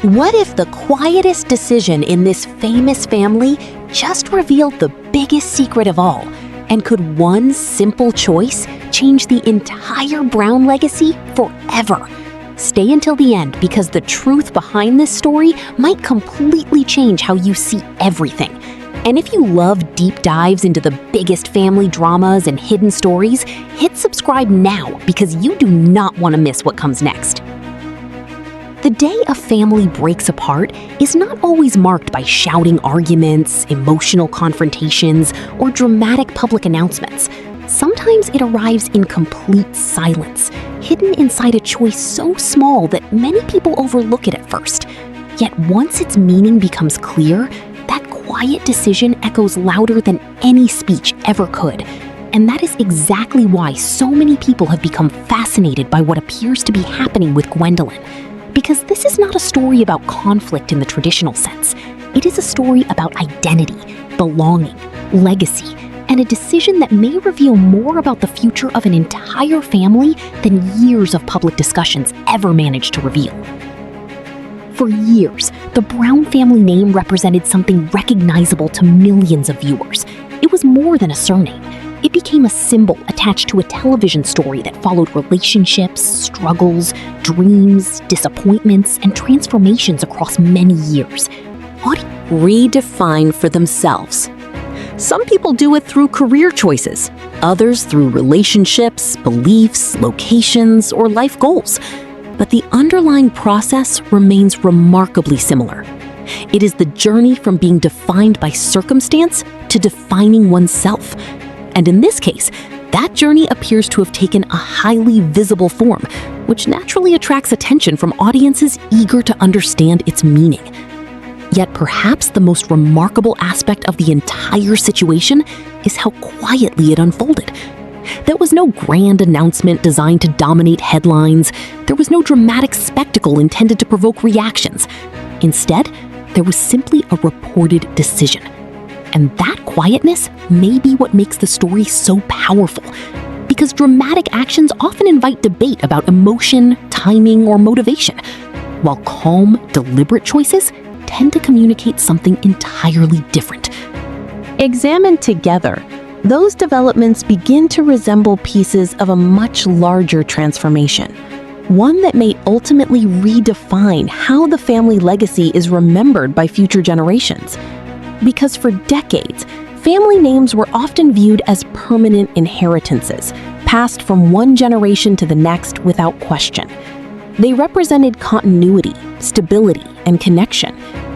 What if the quietest decision in this famous family just revealed the biggest secret of all? And could one simple choice change the entire Brown legacy forever? Stay until the end, because the truth behind this story might completely change how you see everything. And if you love deep dives into the biggest family dramas and hidden stories, hit subscribe now, because you do not want to miss what comes next. The day a family breaks apart is not always marked by shouting arguments, emotional confrontations, or dramatic public announcements. Sometimes it arrives in complete silence, hidden inside a choice so small that many people overlook it at first. Yet once its meaning becomes clear, that quiet decision echoes louder than any speech ever could. And that is exactly why so many people have become fascinated by what appears to be happening with Gwendalyn. Because this is not a story about conflict in the traditional sense. It is a story about identity, belonging, legacy, and a decision that may reveal more about the future of an entire family than years of public discussions ever managed to reveal. For years, the Brown family name represented something recognizable to millions of viewers. It was more than a surname. It became a symbol attached to a television story that followed relationships, struggles, dreams, disappointments, and transformations across many years. Redefine for themselves. Some people do it through career choices, others through relationships, beliefs, locations, or life goals. But the underlying process remains remarkably similar. It is the journey from being defined by circumstance to defining oneself. And in this case, that journey appears to have taken a highly visible form, which naturally attracts attention from audiences eager to understand its meaning. Yet perhaps the most remarkable aspect of the entire situation is how quietly it unfolded. There was no grand announcement designed to dominate headlines. There was no dramatic spectacle intended to provoke reactions. Instead, there was simply a reported decision. And that quietness may be what makes the story so powerful, because dramatic actions often invite debate about emotion, timing, or motivation, while calm, deliberate choices tend to communicate something entirely different. Examined together, those developments begin to resemble pieces of a much larger transformation, one that may ultimately redefine how the family legacy is remembered by future generations. Because for decades, family names were often viewed as permanent inheritances, passed from one generation to the next without question. They represented continuity, stability, and connection,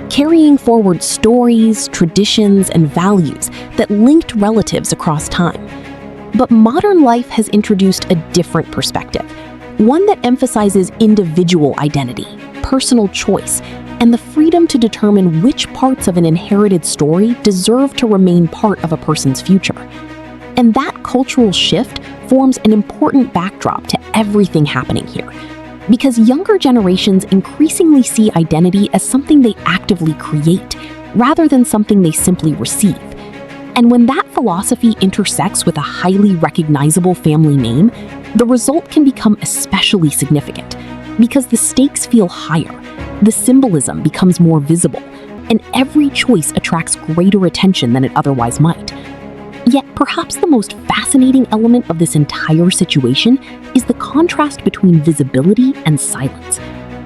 carrying forward stories, traditions, and values that linked relatives across time. But modern life has introduced a different perspective, one that emphasizes individual identity, personal choice, and the freedom to determine which parts of an inherited story deserve to remain part of a person's future. And that cultural shift forms an important backdrop to everything happening here, because younger generations increasingly see identity as something they actively create, rather than something they simply receive. And when that philosophy intersects with a highly recognizable family name, the result can become especially significant, because the stakes feel higher. The symbolism becomes more visible, and every choice attracts greater attention than it otherwise might. Yet perhaps the most fascinating element of this entire situation is the contrast between visibility and silence.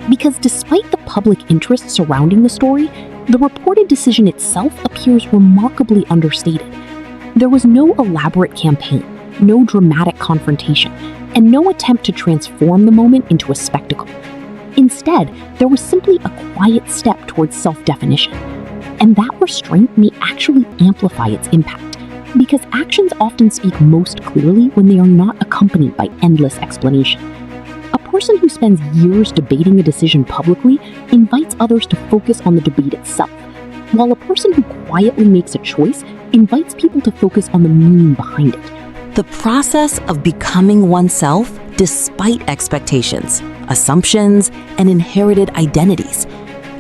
Because despite the public interest surrounding the story, the reported decision itself appears remarkably understated. There was no elaborate campaign, no dramatic confrontation, and no attempt to transform the moment into a spectacle. Instead, there was simply a quiet step towards self-definition. And that restraint may actually amplify its impact, because actions often speak most clearly when they are not accompanied by endless explanation. A person who spends years debating a decision publicly invites others to focus on the debate itself, while a person who quietly makes a choice invites people to focus on the meaning behind it. The process of becoming oneself despite expectations, assumptions, and inherited identities.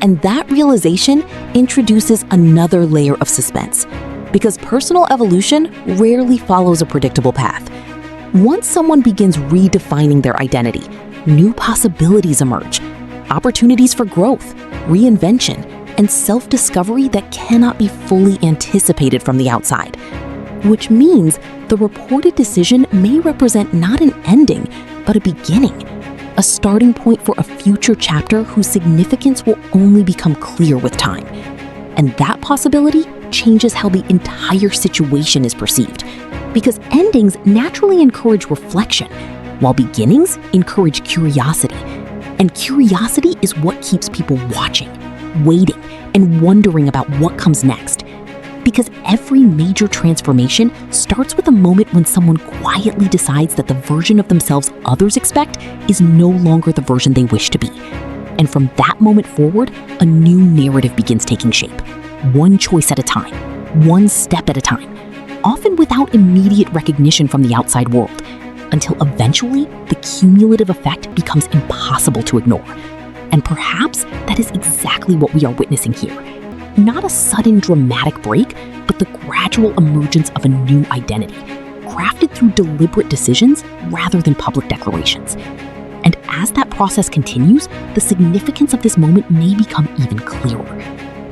And that realization introduces another layer of suspense, because personal evolution rarely follows a predictable path. Once someone begins redefining their identity, new possibilities emerge, opportunities for growth, reinvention, and self-discovery that cannot be fully anticipated from the outside. Which means the reported decision may represent not an ending, but a beginning, a starting point for a future chapter whose significance will only become clear with time. And that possibility changes how the entire situation is perceived, because endings naturally encourage reflection, while beginnings encourage curiosity. And curiosity is what keeps people watching, waiting, and wondering about what comes next. Because every major transformation starts with a moment when someone quietly decides that the version of themselves others expect is no longer the version they wish to be. And from that moment forward, a new narrative begins taking shape, one choice at a time, one step at a time, often without immediate recognition from the outside world, until eventually the cumulative effect becomes impossible to ignore. And perhaps that is exactly what we are witnessing here. Not a sudden dramatic break, but the gradual emergence of a new identity, crafted through deliberate decisions rather than public declarations. And as that process continues, the significance of this moment may become even clearer.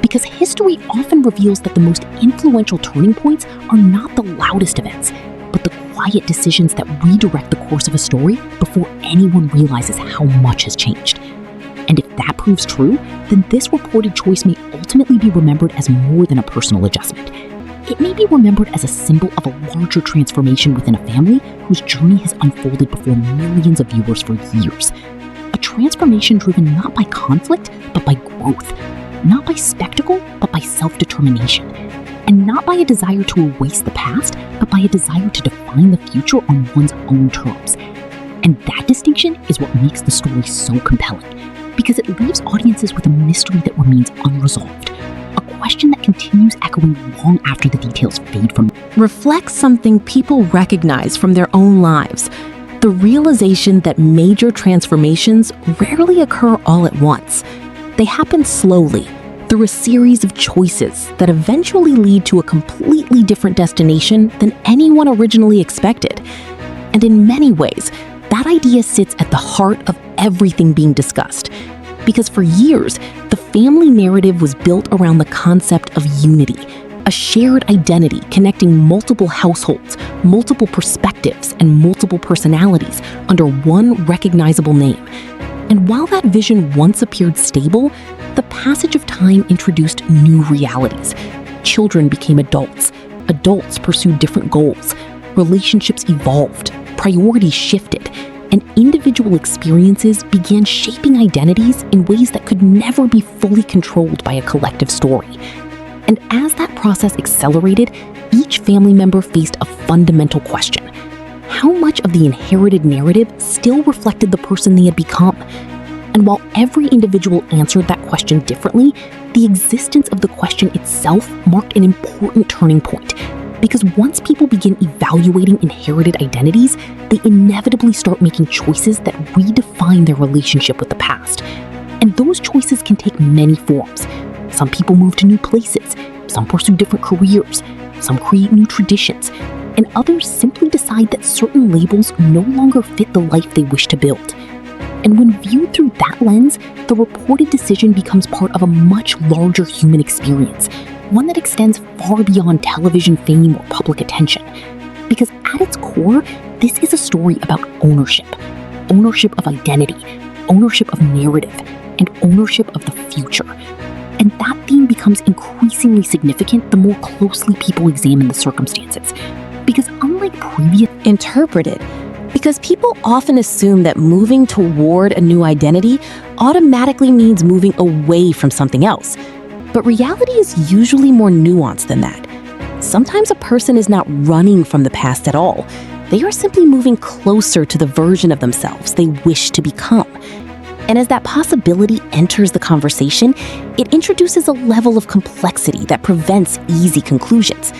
Because history often reveals that the most influential turning points are not the loudest events, but the quiet decisions that redirect the course of a story before anyone realizes how much has changed. And if that proves true, then this reported choice may ultimately be remembered as more than a personal adjustment. It may be remembered as a symbol of a larger transformation within a family whose journey has unfolded before millions of viewers for years. A transformation driven not by conflict, but by growth. Not by spectacle, but by self-determination. And not by a desire to erase the past, but by a desire to define the future on one's own terms. And that distinction is what makes the story so compelling, because it leaves audiences with a mystery that remains unresolved, a question that continues echoing long after the details fade from. Reflects something people recognize from their own lives, the realization that major transformations rarely occur all at once. They happen slowly, through a series of choices that eventually lead to a completely different destination than anyone originally expected. And in many ways, that idea sits at the heart of everything being discussed. Because for years, the family narrative was built around the concept of unity, a shared identity connecting multiple households, multiple perspectives, and multiple personalities under one recognizable name. And while that vision once appeared stable, the passage of time introduced new realities. Children became adults. Adults pursued different goals. Relationships evolved. Priorities shifted. And individual experiences began shaping identities in ways that could never be fully controlled by a collective story. And as that process accelerated, each family member faced a fundamental question. How much of the inherited narrative still reflected the person they had become? And while every individual answered that question differently, the existence of the question itself marked an important turning point. Because once people begin evaluating inherited identities, they inevitably start making choices that redefine their relationship with the past. And those choices can take many forms. Some people move to new places, some pursue different careers, some create new traditions, and others simply decide that certain labels no longer fit the life they wish to build. And when viewed through that lens, the reported decision becomes part of a much larger human experience, one that extends far beyond television fame or public attention. Because at its core, this is a story about ownership. Ownership of identity, ownership of narrative, and ownership of the future. And that theme becomes increasingly significant the more closely people examine the circumstances. Because unlike previous Interpreted, because people often assume that moving toward a new identity automatically means moving away from something else. But reality is usually more nuanced than that. Sometimes a person is not running from the past at all. They are simply moving closer to the version of themselves they wish to become. And as that possibility enters the conversation, it introduces a level of complexity that prevents easy conclusions.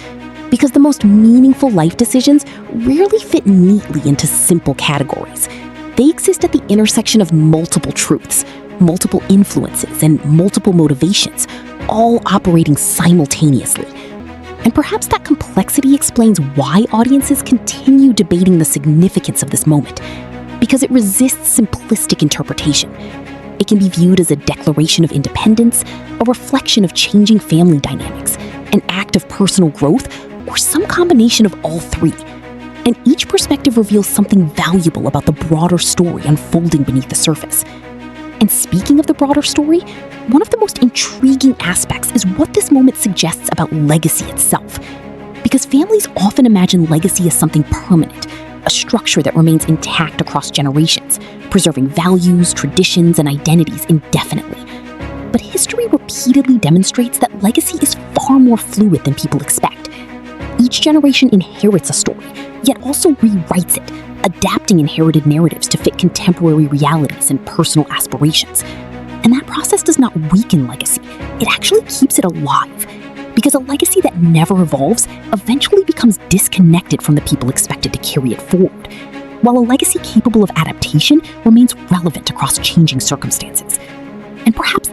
Because the most meaningful life decisions rarely fit neatly into simple categories. They exist at the intersection of multiple truths, multiple influences, and multiple motivations, all operating simultaneously. And perhaps that complexity explains why audiences continue debating the significance of this moment, because it resists simplistic interpretation. It can be viewed as a declaration of independence, a reflection of changing family dynamics, an act of personal growth, or some combination of all three. And each perspective reveals something valuable about the broader story unfolding beneath the surface. And speaking of the broader story, one of the most intriguing aspects is what this moment suggests about legacy itself. Because families often imagine legacy as something permanent, a structure that remains intact across generations, preserving values, traditions, and identities indefinitely. But history repeatedly demonstrates that legacy is far more fluid than people expect. Each generation inherits a story, yet also rewrites it, adapting inherited narratives to fit contemporary realities and personal aspirations. And that process does not weaken legacy, it actually keeps it alive. Because a legacy that never evolves eventually becomes disconnected from the people expected to carry it forward, while a legacy capable of adaptation remains relevant across changing circumstances. And perhaps